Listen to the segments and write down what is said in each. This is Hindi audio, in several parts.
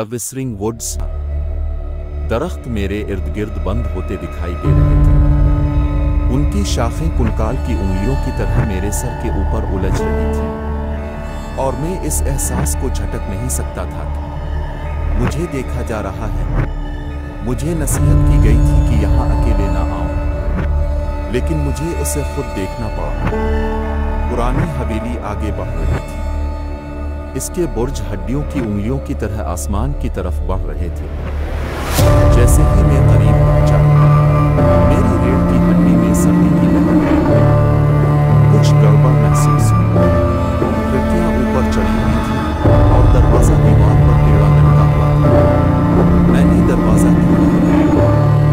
विसरिंग वुड्स। दरख्त मेरे इर्द गिर्द बंद होते दिखाई दे रहे थे। उनकी शाखें कुनकाल की उंगलियों की तरह मेरे सर के ऊपर उलझ रही थी और मैं इस एहसास को झटक नहीं सकता था कि मुझे देखा जा रहा है। मुझे नसीहत की गई थी कि यहाँ अकेले ना आऊं, लेकिन मुझे उसे खुद देखना पड़ा। पुरानी हवेली आगे बढ़ रही थी। इसके बुर्ज हड्डियों की उंगलियों की तरह आसमान की तरफ बढ़ रहे थे। जैसे ही मैं करीब पहुंचा, मेरी रीढ़ की हड्डी में सर्दी की लहर आई। कुछ गड़बड़ महसूस हुई। खिड़कियां ऊपर चढ़ी हुई थी और दरवाजा दीवार पर टेढ़ा लटका हुआ था। मैंने दरवाजा खोला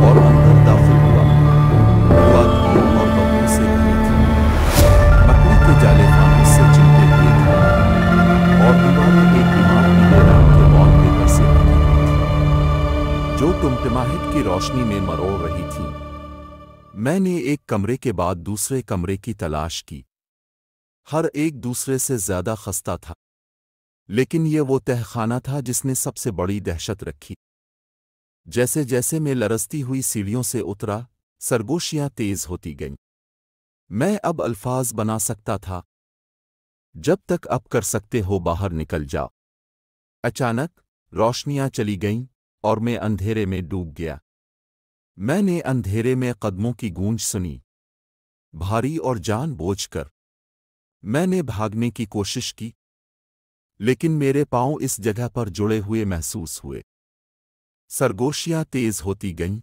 और अंदर दाखिल हुआ। धूल और बदबू से भरी थी। मकड़ी के जाले फानुस से चिपके हुए थे और दीवारें एक बीमार पीले रंग के वॉलपेपर से बनी हुई थी जो टिमटिमाहट की रोशनी में मरोड़ रही थी। मैंने एक कमरे के बाद दूसरे कमरे की तलाश की। हर एक दूसरे से ज्यादा खस्ता था, लेकिन यह वो तहखाना था जिसने सबसे बड़ी दहशत रखी। जैसे जैसे मैं लरजती हुई सीढ़ियों से उतरा, सरगोशियां तेज होती गईं। मैं अब अल्फाज बना सकता था, जब तक अब कर सकते हो बाहर निकल जाओ। अचानक रोशनियां चली गईं और मैं अंधेरे में डूब गया। मैंने अंधेरे में कदमों की गूंज सुनी, भारी और जानबूझकर। मैंने भागने की कोशिश की, लेकिन मेरे पांव इस जगह पर जुड़े हुए महसूस हुए। सरगोशियां तेज होती गईं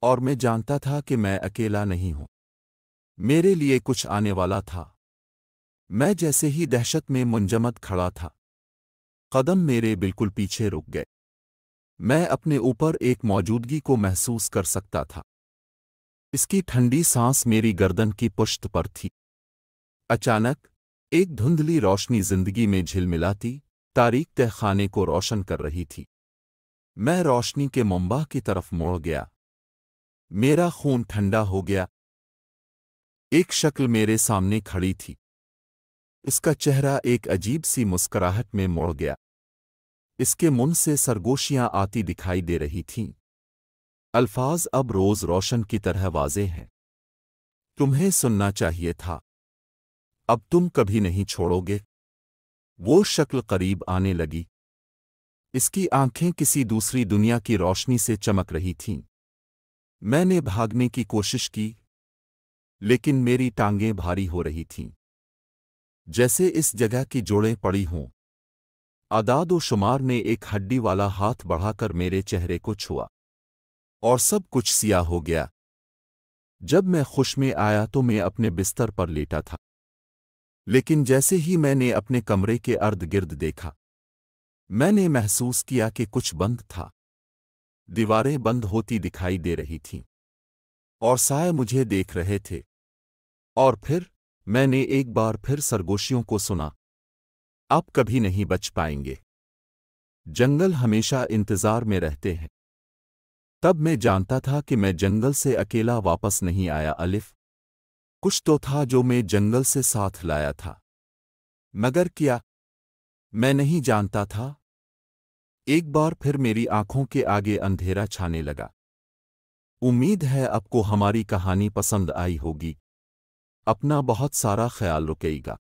और मैं जानता था कि मैं अकेला नहीं हूं। मेरे लिए कुछ आने वाला था। मैं जैसे ही दहशत में मुंजमद खड़ा था, कदम मेरे बिल्कुल पीछे रुक गए। मैं अपने ऊपर एक मौजूदगी को महसूस कर सकता था। इसकी ठंडी सांस मेरी गर्दन की पुश्त पर थी। अचानक एक धुंधली रोशनी जिंदगी में झिलमिलाती, तारीक तहखाने को रोशन कर रही थी। मैं रोशनी के मुंबाह की तरफ मुड़ गया। मेरा खून ठंडा हो गया। एक शक्ल मेरे सामने खड़ी थी। इसका चेहरा एक अजीब सी मुस्कुराहट में मुड़ गया। इसके मुंह से सरगोशियां आती दिखाई दे रही थीं। अल्फाज अब रोज रोशन की तरह वाज़े हैं। तुम्हें सुनना चाहिए था। अब तुम कभी नहीं छोड़ोगे। वो शक्ल करीब आने लगी। इसकी आंखें किसी दूसरी दुनिया की रोशनी से चमक रही थीं। मैंने भागने की कोशिश की, लेकिन मेरी टांगें भारी हो रही थीं, जैसे इस जगह की जोड़ें पड़ी हों। आदाद-ओ-शुमार ने एक हड्डी वाला हाथ बढ़ाकर मेरे चेहरे को छुआ और सब कुछ सियाह हो गया। जब मैं खुश में आया तो मैं अपने बिस्तर पर लेटा था, लेकिन जैसे ही मैंने अपने कमरे के अर्द-गिर्द देखा, मैंने महसूस किया कि कुछ बंद था। दीवारें बंद होती दिखाई दे रही थीं और साए मुझे देख रहे थे। और फिर मैंने एक बार फिर सरगोशियों को सुना, आप कभी नहीं बच पाएंगे। जंगल हमेशा इंतजार में रहते हैं। तब मैं जानता था कि मैं जंगल से अकेला वापस नहीं आया। अलिफ, कुछ तो था जो मैं जंगल से साथ लाया था, मगर क्या, मैं नहीं जानता था। एक बार फिर मेरी आंखों के आगे अंधेरा छाने लगा। उम्मीद है आपको हमारी कहानी पसंद आई होगी। अपना बहुत सारा ख्याल रखिएगा।